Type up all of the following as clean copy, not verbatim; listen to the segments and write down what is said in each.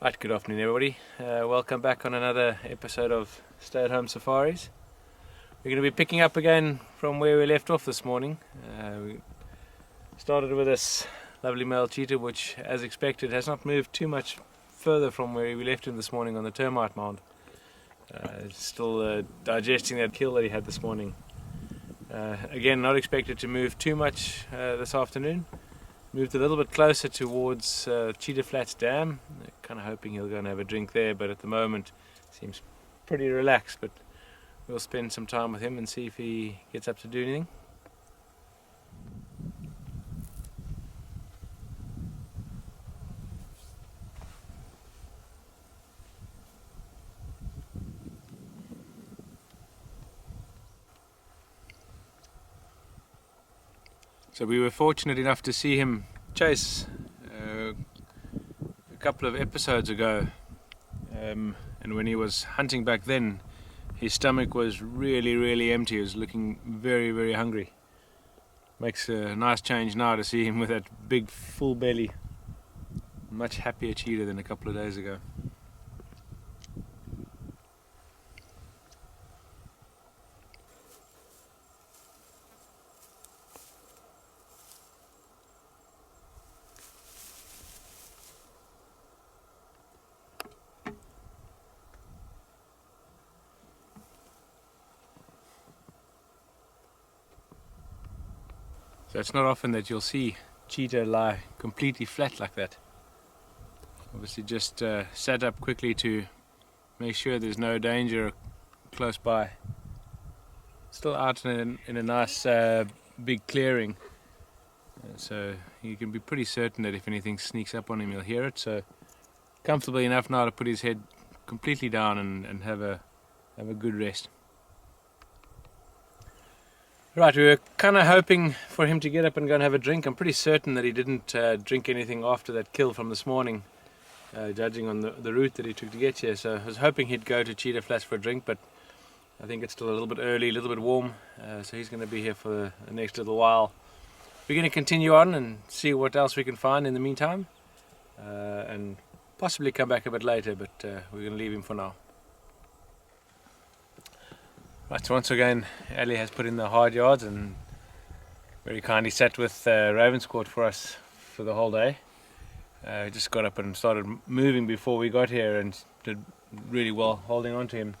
Right, good afternoon everybody. Welcome back on another episode of Stay at Home Safaris. We're going to be picking up again from where we left off this morning. We started with this lovely male cheetah, which as expected has not moved too much further from where we left him this morning on the termite mound. Still digesting that kill that he had this morning. Again, not expected to move too much this afternoon. Moved a little bit closer towards Cheetah Flats Dam, kind of hoping he'll go and have a drink there, but at the moment seems pretty relaxed. But we'll spend some time with him and see if he gets up to do anything. So we were fortunate enough to see him chase a couple of episodes ago, and when he was hunting back then, his stomach was really empty. He was looking very hungry. Makes a nice change now to see him with that big full belly. Much happier cheetah than a couple of days ago. So it's not often that you'll see cheetah lie completely flat like that. Obviously just sat up quickly to make sure there's no danger close by. Still out in a nice big clearing, so you can be pretty certain that if anything sneaks up on him you'll hear it. So comfortable enough now to put his head completely down and have a good rest. Right, we were kind of hoping for him to get up and go and have a drink. I'm pretty certain that he didn't drink anything after that kill from this morning, judging on the route that he took to get here. So I was hoping he'd go to Cheetah Flats for a drink, but I think it's still a little bit early, a little bit warm, so he's going to be here for the next little while. We're going to continue on and see what else we can find in the meantime, and possibly come back a bit later, but we're going to leave him for now. Right, so once again, Ali has put in the hard yards and very kindly sat with Ravenscourt for us for the whole day. Just got up and started moving before we got here and did really well holding on to him.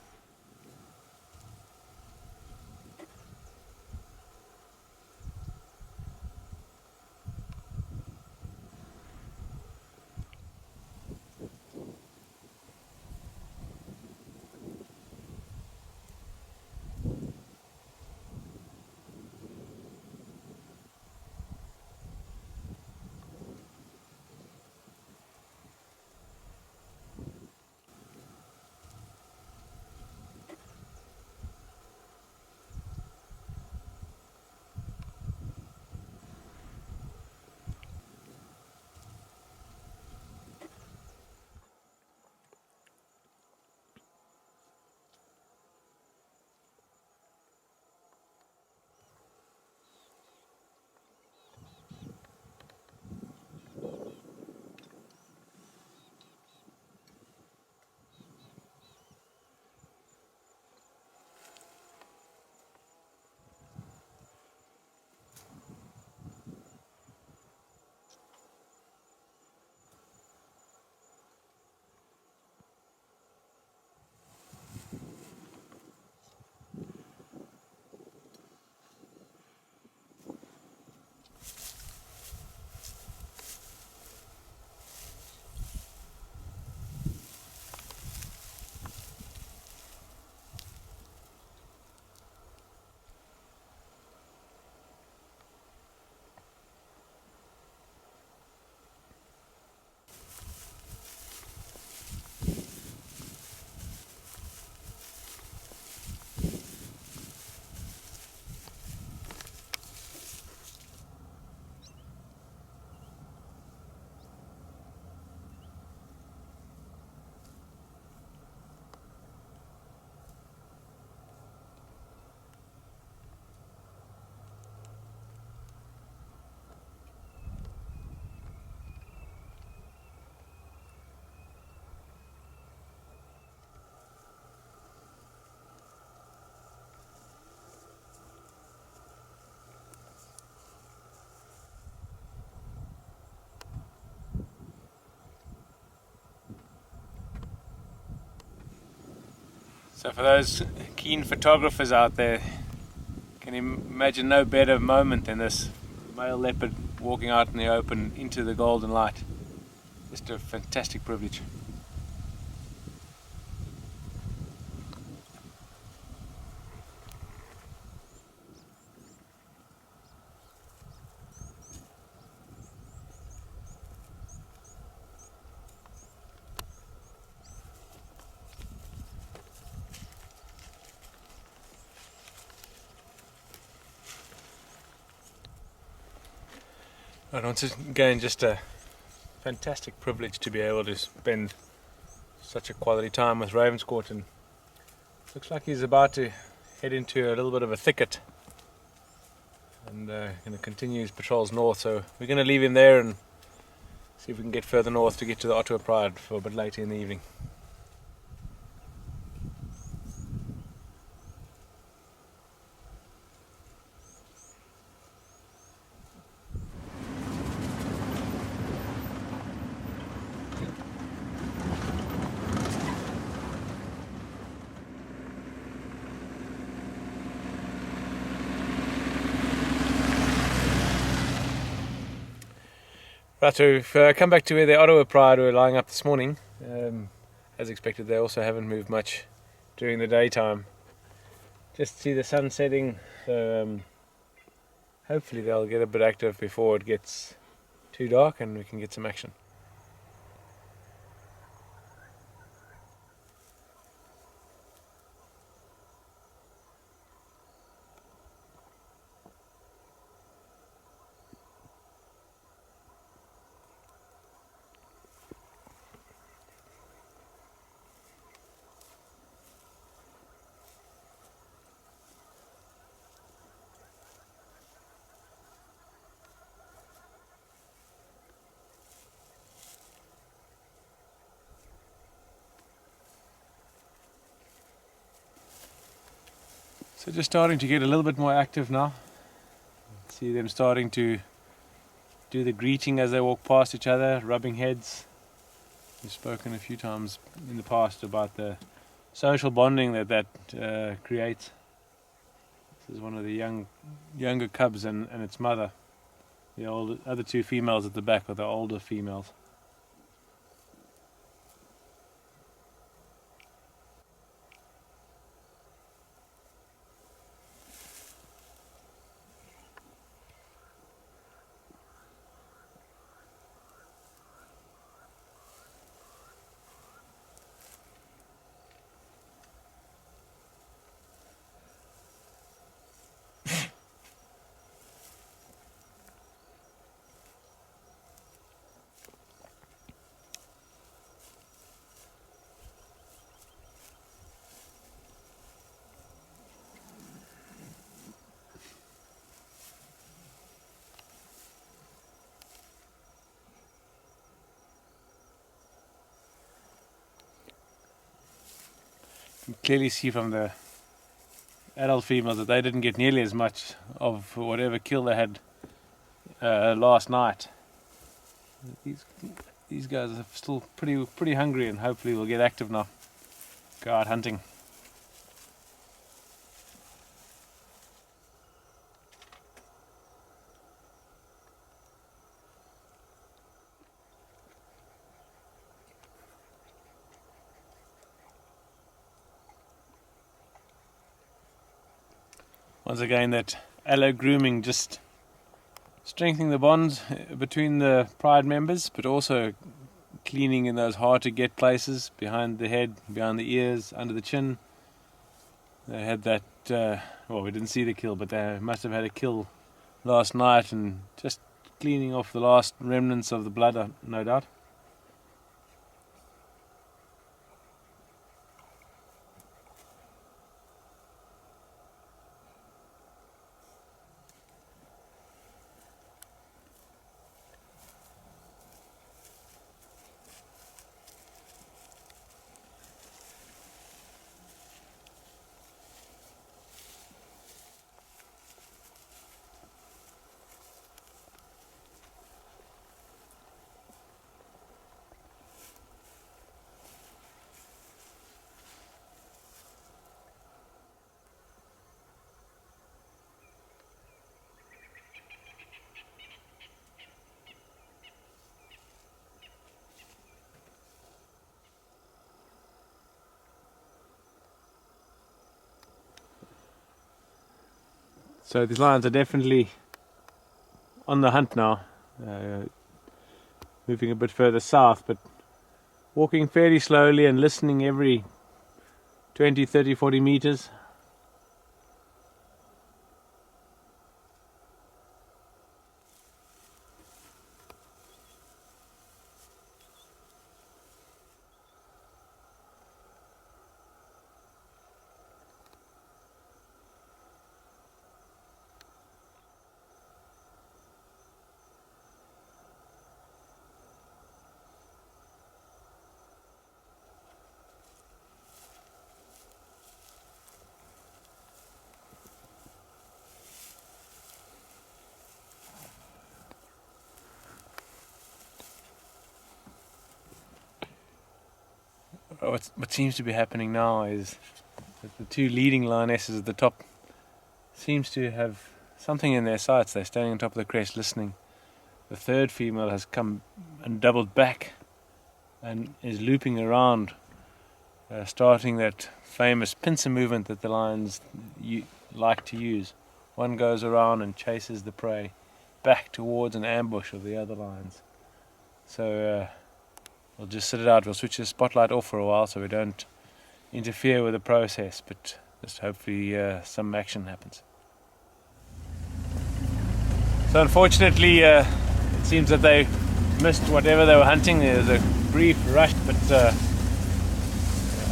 So for those keen photographers out there, can you imagine no better moment than this male leopard walking out in the open into the golden light. Just a fantastic privilege. And once again, just a fantastic privilege to be able to spend such a quality time with Ravenscourt, and looks like he's about to head into a little bit of a thicket and going to continue his patrols north, so we're going to leave him there and see if we can get further north to get to the Ottawa Pride for a bit later in the evening. Right, so we've come back to where the Ottawa Pride were lying up this morning. As expected, they also haven't moved much during the daytime. Just see the sun setting, so hopefully they'll get a bit active before it gets too dark and we can get some action. So just starting to get a little bit more active now. See them starting to do the greeting as they walk past each other, rubbing heads. We've spoken a few times in the past about the social bonding that creates. This is one of the younger cubs and its mother. The other two females at the back are the older females. You can clearly see from the adult females that they didn't get nearly as much of whatever kill they had last night. These guys are still pretty hungry, and hopefully will get active now. Go out hunting. Once again, that allo grooming just strengthening the bonds between the pride members, but also cleaning in those hard to get places, behind the head, behind the ears, under the chin. They had that, well, we didn't see the kill, but they must have had a kill last night, and just cleaning off the last remnants of the blood, no doubt. So these lions are definitely on the hunt now, moving a bit further south, but walking fairly slowly and listening every 20, 30, 40 meters. What seems to be happening now is that the two leading lionesses at the top seems to have something in their sights. They're standing on top of the crest listening. The third female has come and doubled back and is looping around, starting that famous pincer movement that the lions like to use. One goes around and chases the prey back towards an ambush of the other lions. So we'll just sit it out. We'll switch the spotlight off for a while so we don't interfere with the process, but just hopefully some action happens. So unfortunately it seems that they missed whatever they were hunting. There was a brief rush, but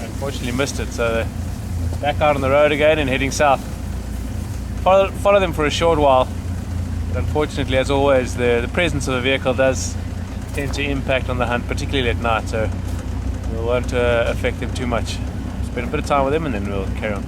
unfortunately missed it, so they're back out on the road again and heading south. Follow them for a short while, but unfortunately, as always, the presence of a vehicle does tend to impact on the hunt, particularly at night, so we won't affect them too much. Spend a bit of time with them and then we'll carry on.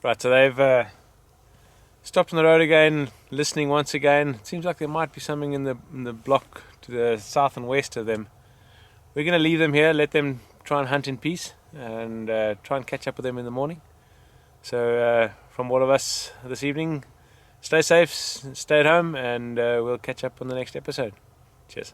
Right, so they've stopped on the road again, listening once again. It seems like there might be something in the block to the south and west of them. We're going to leave them here, let them try and hunt in peace, and try and catch up with them in the morning. So from all of us this evening, stay safe, stay at home, and we'll catch up on the next episode. Cheers.